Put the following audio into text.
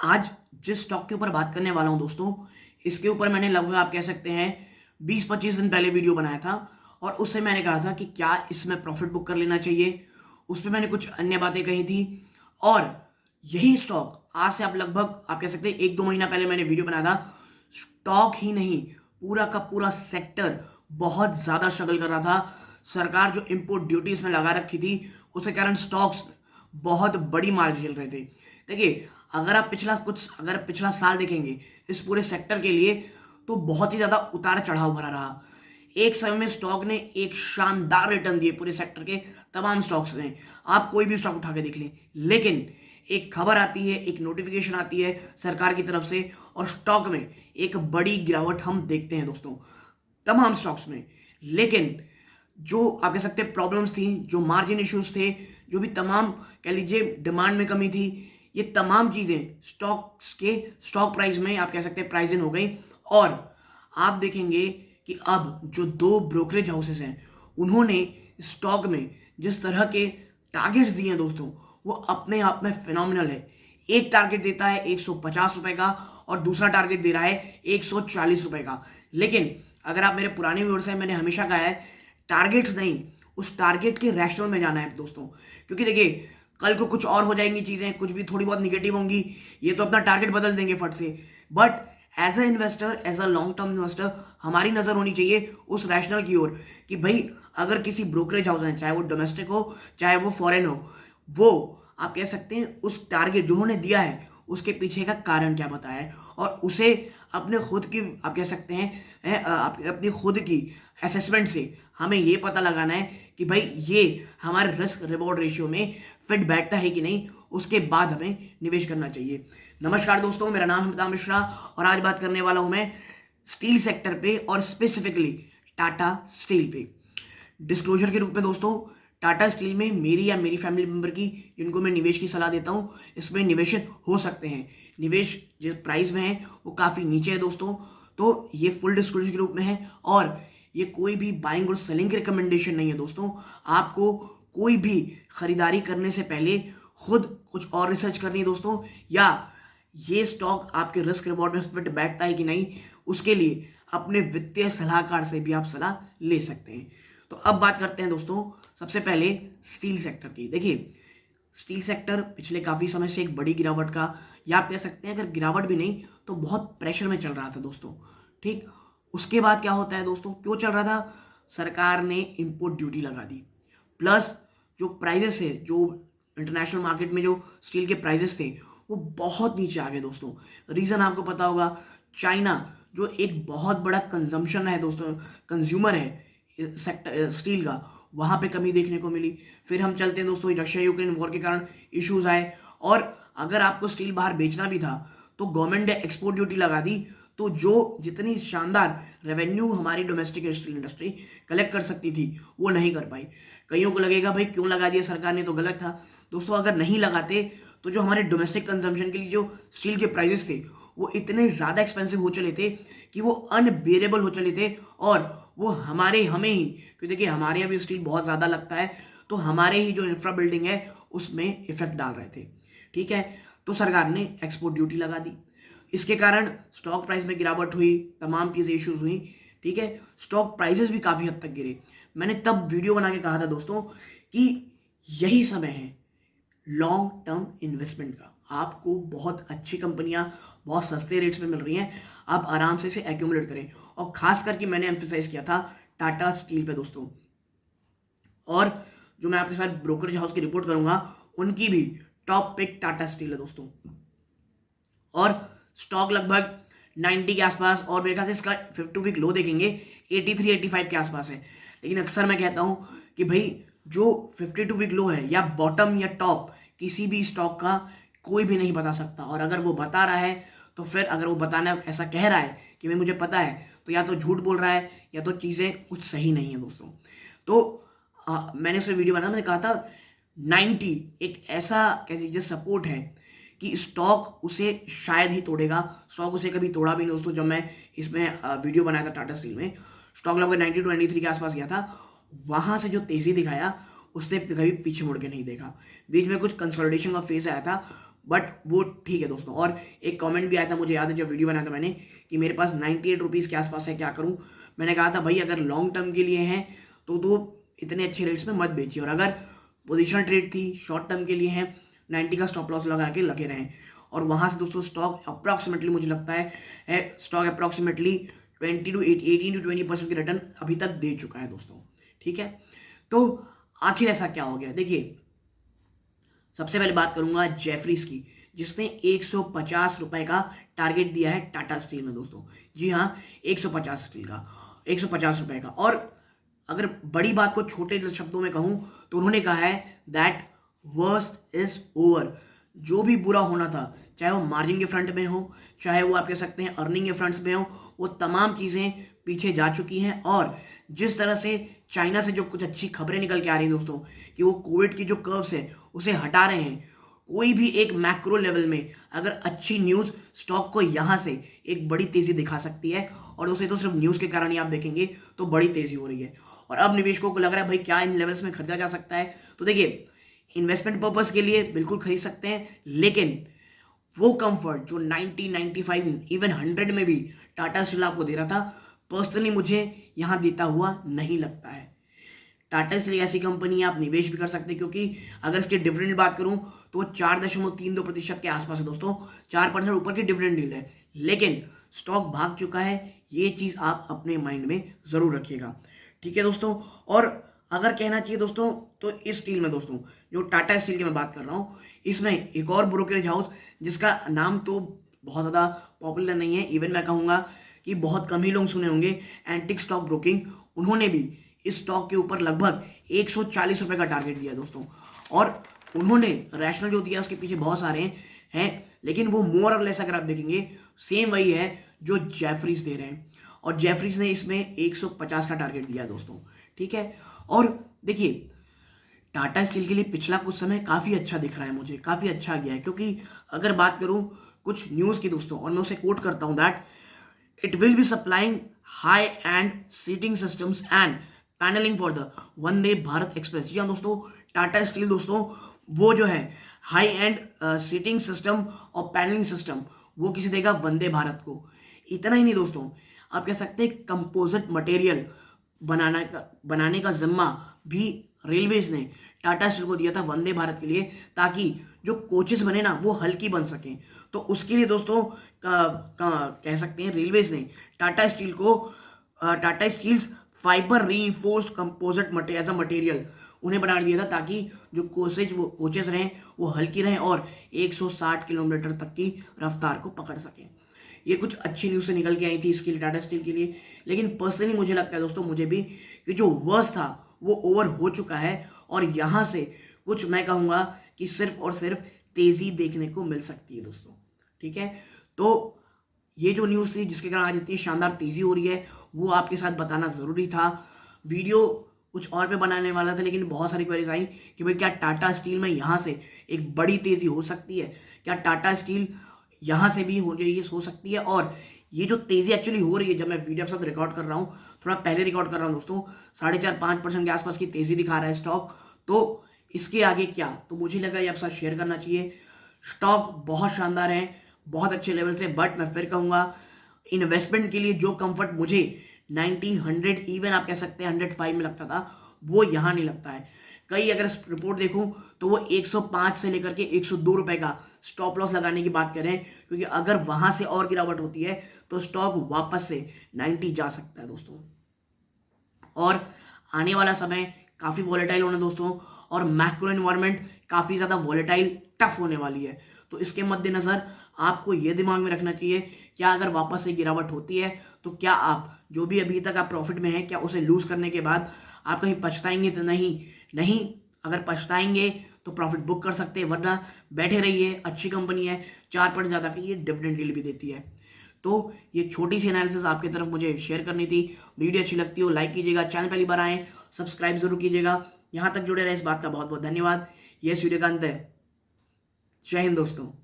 आज जिस स्टॉक के ऊपर बात करने वाला हूं दोस्तों, इसके ऊपर मैंने लगभग आप कह सकते हैं 20-25 दिन पहले वीडियो बनाया था। और उससे मैंने कहा था कि क्या इसमें प्रॉफिट बुक कर लेना चाहिए। उस पर मैंने कुछ अन्य बातें कही थी। और यही स्टॉक आज से आप लगभग आप कह सकते हैं 1-2 महीना पहले मैंने वीडियो बनाया था। स्टॉक ही नहीं, पूरा का पूरा सेक्टर बहुत ज्यादा स्ट्रगल कर रहा था। सरकार जो इंपोर्ट ड्यूटी इसमें लगा रखी थी, उसके कारण स्टॉक्स बहुत बड़ी मार झेल रहे थे। देखिए, अगर पिछला साल देखेंगे इस पूरे सेक्टर के लिए, तो बहुत ही ज्यादा उतार चढ़ाव भरा रहा। एक समय में स्टॉक ने एक शानदार रिटर्न दिए, पूरे सेक्टर के तमाम स्टॉक्स ने। आप कोई भी स्टॉक उठा के देख लें, लेकिन एक खबर आती है, एक नोटिफिकेशन आती है सरकार की तरफ से, और स्टॉक में एक बड़ी गिरावट हम देखते हैं दोस्तों, तमाम स्टॉक्स में। लेकिन जो आप कह सकते हैं प्रॉब्लम्स थी, जो मार्जिन इश्यूज थे, जो भी तमाम कह लीजिए डिमांड में कमी थी, ये तमाम चीजें स्टॉक प्राइस में आप कह सकते हैं प्राइस इन हो गई। और आप देखेंगे कि अब जो दो ब्रोकरेज हाउसेस हैं, उन्होंने स्टॉक में जिस तरह के टारगेट्स दिए हैं दोस्तों, वो अपने आप में फिनोमिनल है। एक टारगेट देता है 150 रुपए का, और दूसरा टारगेट दे रहा है 140 रुपए का। लेकिन अगर आप मेरे पुराने व्यूअर्स हैं, मैंने हमेशा कहा है टारगेट्स नहीं, उस टारगेट के रैशनल में जाना है दोस्तों। क्योंकि देखिए, कल को कुछ और हो जाएंगी चीजें, कुछ भी थोड़ी बहुत निगेटिव होंगी, ये तो अपना टारगेट बदल देंगे फट से। But as a investor, as a long term investor, हमारी नजर होनी चाहिए उस रैशनल की ओर कि भाई अगर किसी ब्रोकरेज हाउस है, चाहे वो डोमेस्टिक हो चाहे वो फॉरेन हो, वो आप कह सकते हैं उस टारगेट जो उन्होंने दिया है उसके पीछे का कारण क्या बताया है, और उसे अपने खुद की आप कह सकते हैं अपनी खुद की असेसमेंट से हमें ये पता लगाना है कि भाई ये हमारे रिस्क रिवॉर्ड रेशियो में फिट बैठता है कि नहीं, उसके बाद हमें निवेश करना चाहिए। नमस्कार दोस्तों, मेरा नाम है अमिताभ मिश्रा, और आज बात करने वाला हूं मैं स्टील सेक्टर पे, और स्पेसिफिकली टाटा स्टील पे। डिस्क्लोजर के रूप में दोस्तों, टाटा स्टील में मेरी या मेरी फैमिली मेंबर की, जिनको मैं निवेश की सलाह देता हूं, इसमें निवेशित हो सकते हैं। निवेश जिस प्राइस में है वो काफ़ी नीचे है दोस्तों, तो ये फुल डिस्क्लोजर के रूप में है। और ये कोई भी बाइंग और सेलिंग की रिकमेंडेशन नहीं है दोस्तों। आपको कोई भी खरीदारी करने से पहले खुद कुछ और रिसर्च करनी है दोस्तों, या ये स्टॉक आपके रिस्क रिवॉर्ड में फिट बैठता है कि नहीं, उसके लिए अपने वित्तीय सलाहकार से भी आप सलाह ले सकते हैं। तो अब बात करते हैं दोस्तों सबसे पहले स्टील सेक्टर की। देखिए, स्टील सेक्टर पिछले काफ़ी समय से एक बड़ी गिरावट का, या आप कह सकते हैं अगर गिरावट भी नहीं तो बहुत प्रेशर में चल रहा था दोस्तों। ठीक, उसके बाद क्या होता है दोस्तों, क्यों चल रहा था? सरकार ने इंपोर्ट ड्यूटी लगा दी, प्लस जो प्राइजेस है, जो इंटरनेशनल मार्केट में जो स्टील के प्राइजेस थे, वो बहुत नीचे आ गए दोस्तों। रीज़न आपको पता होगा, चाइना जो एक बहुत बड़ा कंजम्पशन है दोस्तों, कंज्यूमर है सेक्टर स्टील का, वहाँ पे कमी देखने को मिली। फिर हम चलते हैं दोस्तों, रशिया यूक्रेन वॉर के कारण इश्यूज आए, और अगर आपको स्टील बाहर बेचना भी था तो गवर्नमेंट ने एक्सपोर्ट ड्यूटी लगा दी। तो जो जितनी शानदार रेवेन्यू हमारी डोमेस्टिक स्टील इंडस्ट्री कलेक्ट कर सकती थी, वो नहीं कर पाई। कईयों को लगेगा भाई क्यों लगा दिया सरकार ने, तो गलत था दोस्तों। अगर नहीं लगाते तो जो हमारे डोमेस्टिक कंजम्पशन के लिए जो स्टील के प्राइजेस थे, वो इतने ज़्यादा एक्सपेंसिव हो चले थे कि वो अनबेरेबल हो चले थे। और वो हमें ही, क्योंकि देखिए हमारे यहाँ भी स्टील बहुत ज़्यादा लगता है, तो हमारे ही जो इंफ्रा बिल्डिंग है उसमें इफेक्ट डाल रहे थे। ठीक है, तो सरकार ने एक्सपोर्ट ड्यूटी लगा दी। इसके कारण स्टॉक प्राइस में गिरावट हुई, तमाम चीज़ें इश्यूज हुई। ठीक है, स्टॉक प्राइसेस भी काफ़ी हद तक गिरे। मैंने तब वीडियो बना के कहा था दोस्तों कि यही समय है लॉन्ग टर्म इन्वेस्टमेंट का। आपको बहुत अच्छी कंपनियां बहुत सस्ते रेट्स में मिल रही हैं, आप आराम से इसे एक्यूमुलेट करें। और खास करके मैंने एम्फेसाइज किया था टाटा स्टील पे दोस्तों। और जो मैं आपके साथ ब्रोकरेज हाउस की रिपोर्ट करूंगा, उनकी भी टॉप पिक टाटा स्टील है दोस्तों। और स्टॉक लगभग 90 के आसपास, और मेरे ख्याल से इसका 52 वीक लो देखेंगे 83-85 के आसपास है। लेकिन अक्सर मैं कहता हूं कि भाई जो 52 वीक लो है, या बॉटम या टॉप किसी भी स्टॉक का कोई भी नहीं बता सकता। और अगर वो बता रहा है तो फिर, अगर वो बताना ऐसा कह रहा है कि भाई मुझे पता है, तो या तो झूठ बोल रहा है या तो चीज़ें कुछ सही नहीं है दोस्तों। तो मैंने उसमें वीडियो बनाया, मैंने कहा था 90 एक ऐसा कह लीजिए सपोर्ट है कि स्टॉक उसे शायद ही तोड़ेगा। स्टॉक उसे कभी तोड़ा भी नहीं दोस्तों। जब मैं इसमें वीडियो बनाया था टाटा स्टील में, स्टॉक लगभग 92-93 के आसपास गया था। वहां से जो तेजी दिखाया, उसने कभी पीछे मुड़ के नहीं देखा। बीच में कुछ कंसोलिडेशन का फेज आया था, बट वो ठीक है दोस्तों। और एक कमेंट भी आया था, मुझे याद है जब वीडियो बनाया था मैंने, कि मेरे पास 98 रुपीज़ के आसपास है, क्या करूं। मैंने कहा था भाई अगर लॉन्ग टर्म के लिए हैं तो इतने अच्छे रेट्स में मत बेचिए, और अगर पोजिशनल ट्रेड थी, शॉर्ट टर्म के लिए है, 90 का स्टॉप लॉस लगा के लगे रहें। और वहां से दोस्तों स्टॉक अप्रॉक्सीमेटली मुझे लगता है स्टॉक अप्रॉक्सीमेटली 18 to 20% की रिटर्न अभी तक दे चुका है दोस्तों। ठीक है, तो आखिर ऐसा क्या हो गया। देखिए, सबसे पहले बात करूंगा जेफरीज की, जिसने 150 रुपए का टारगेट दिया है टाटा स्टील में दोस्तों। जी हाँ, 150 स्टील का 150 रुपए का। और अगर बड़ी बात को छोटे शब्दों में कहूं तो उन्होंने कहा है दैट वर्स्ट इज ओवर। जो भी बुरा होना था, चाहे वो मार्जिन के फ्रंट में हो, चाहे वो आप कह सकते हैं अर्निंग के फ्रंट्स में हो, वो तमाम चीजें पीछे जा चुकी हैं। और जिस तरह से चाइना से जो कुछ अच्छी खबरें निकल के आ रही हैं दोस्तों, कि वो कोविड की जो कर्व्स है उसे हटा रहे हैं, कोई भी एक मैक्रो लेवल में अगर अच्छी न्यूज स्टॉक को यहां से एक बड़ी तेजी दिखा सकती है, और उसे तो सिर्फ न्यूज के कारण ही आप देखेंगे तो बड़ी तेजी हो रही है। और अब निवेशकों को लग रहा है भाई क्या इन लेवल्स में खरीदा जा सकता है। तो देखिए, इन्वेस्टमेंट पर्पस के लिए बिल्कुल खरीद सकते हैं, लेकिन वो कंफर्ट जो 90, 95, इवन 100 में भी टाटा स्टील आपको दे रहा था, पर्सनली मुझे यहां देता हुआ नहीं लगता है। टाटा स्टील ऐसी कंपनी है, आप निवेश भी कर सकते हैं, क्योंकि अगर इसके डिविडेंड बात करूं तो वो 4.32% के आसपास है दोस्तों। 4% ऊपर की डिविडेंड डील है, लेकिन स्टॉक भाग चुका है। ये चीज आप अपने माइंड में जरूर रखिएगा। ठीक है दोस्तों। और अगर कहना चाहिए दोस्तों तो इस स्टील में दोस्तों, जो टाटा स्टील की मैं बात कर रहा हूं, इसमें एक और ब्रोकरेज हाउस जिसका नाम तो बहुत ज़्यादा पॉपुलर नहीं है, इवन मैं कहूँगा कि बहुत कम ही लोग सुने होंगे, एंटिक स्टॉक ब्रोकिंग, उन्होंने भी इस स्टॉक के ऊपर लगभग 140 रुपए का टारगेट दिया दोस्तों। और उन्होंने रैशनल जो दिया उसके पीछे बहुत सारे हैं, लेकिन वो मोर और लेस अगर आप देखेंगे सेम वही है जो जेफरीज दे रहे हैं, और जेफरीज ने इसमें 150 का टारगेट दिया दोस्तों। ठीक है, और देखिए टाटा स्टील के लिए पिछला कुछ समय काफ़ी अच्छा दिख रहा है, मुझे काफ़ी अच्छा गया है, क्योंकि अगर बात करूं कुछ न्यूज़ की दोस्तों, और मैं उसे कोट करता हूं that it will be supplying high end seating systems and panelling for the Vande Bharat express. जी हाँ दोस्तों, टाटा स्टील दोस्तों वो जो है हाई एंड सीटिंग सिस्टम और पैनलिंग सिस्टम वो किसी देगा वंदे भारत को। इतना ही नहीं दोस्तों, आप कह सकते हैं कंपोजिट मटेरियल बनाने का जिम्मा भी रेलवेज ने टाटा स्टील को दिया था वंदे भारत के लिए, ताकि जो कोचेस बने ना वो हल्की बन सकें। तो उसके लिए दोस्तों कह सकते हैं रेलवेज ने Tata Steel's fibre reinforced composite as a material उन्हें बना दिया था, ताकि जो कोचेस रहें वो हल्की रहें और 160 किलोमीटर तक की रफ्तार को पकड़ सकें। ये कुछ अच्छी न्यूज़ से निकल के आई थी इसके लिए, टाटा स्टील के लिए। लेकिन पर्सनली मुझे लगता है दोस्तों, मुझे भी, कि जो वर्स था वो ओवर हो चुका है, और यहाँ से कुछ मैं कहूँगा कि सिर्फ और सिर्फ तेज़ी देखने को मिल सकती है दोस्तों। ठीक है, तो ये जो न्यूज़ थी जिसके कारण आज इतनी शानदार तेज़ी हो रही है, वो आपके साथ बताना ज़रूरी था। वीडियो कुछ और पे बनाने वाला था, लेकिन बहुत सारी क्वेरीज आई कि भाई क्या टाटा स्टील में यहाँ से एक बड़ी तेज़ी हो सकती है, क्या टाटा स्टील यहाँ से भी हो सकती है। और ये जो तेज़ी एक्चुअली हो रही है, जब मैं वीडियो के साथ रिकॉर्ड कर रहा हूँ, थोड़ा पहले रिकॉर्ड कर रहा हूँ दोस्तों, 4.5-5% के आसपास की तेज़ी दिखा रहा है स्टॉक। तो इसके आगे क्या, तो मुझे लगा ये आपके साथ शेयर करना चाहिए। स्टॉक बहुत शानदार है, बहुत अच्छे लेवल से, बट मैं फिर कहूँगा इन्वेस्टमेंट के लिए जो कंफर्ट मुझे 90, 100, इवन आप कह सकते हैं 105 में लगता था, वो यहाँ नहीं लगता है। कई अगर रिपोर्ट देखूं तो वो 105 से लेकर के 102 रुपए का स्टॉप लॉस लगाने की बात करें, क्योंकि अगर वहां से और गिरावट होती है तो स्टॉक वापस से 90 जा सकता है दोस्तों। और आने वाला समय काफ़ी वॉलेटाइल होना दोस्तों, और मैक्रो एनवायरनमेंट काफ़ी ज़्यादा वॉलेटाइल टफ होने वाली है। तो इसके मद्देनज़र आपको ये दिमाग में रखना चाहिए, क्या अगर वापस से गिरावट होती है तो क्या आप जो भी अभी तक आप प्रॉफिट में हैं, क्या उसे लूज करने के बाद आप कहीं पछताएंगे तो नहीं। अगर पछताएंगे तो प्रॉफिट बुक कर सकते हैं, वरना बैठे रहिए, अच्छी कंपनी है, 4% ज़्यादा की ये डिविडेंड डील भी देती है। तो ये छोटी सी एनालिसिस आपकी तरफ मुझे शेयर करनी थी। वीडियो अच्छी लगती हो लाइक कीजिएगा, चैनल पहली बार आए सब्सक्राइब जरूर कीजिएगा। यहाँ तक जुड़े रहे, इस बात का बहुत बहुत धन्यवाद। ये इस वीडियो का अंत है। जय हिंद दोस्तों।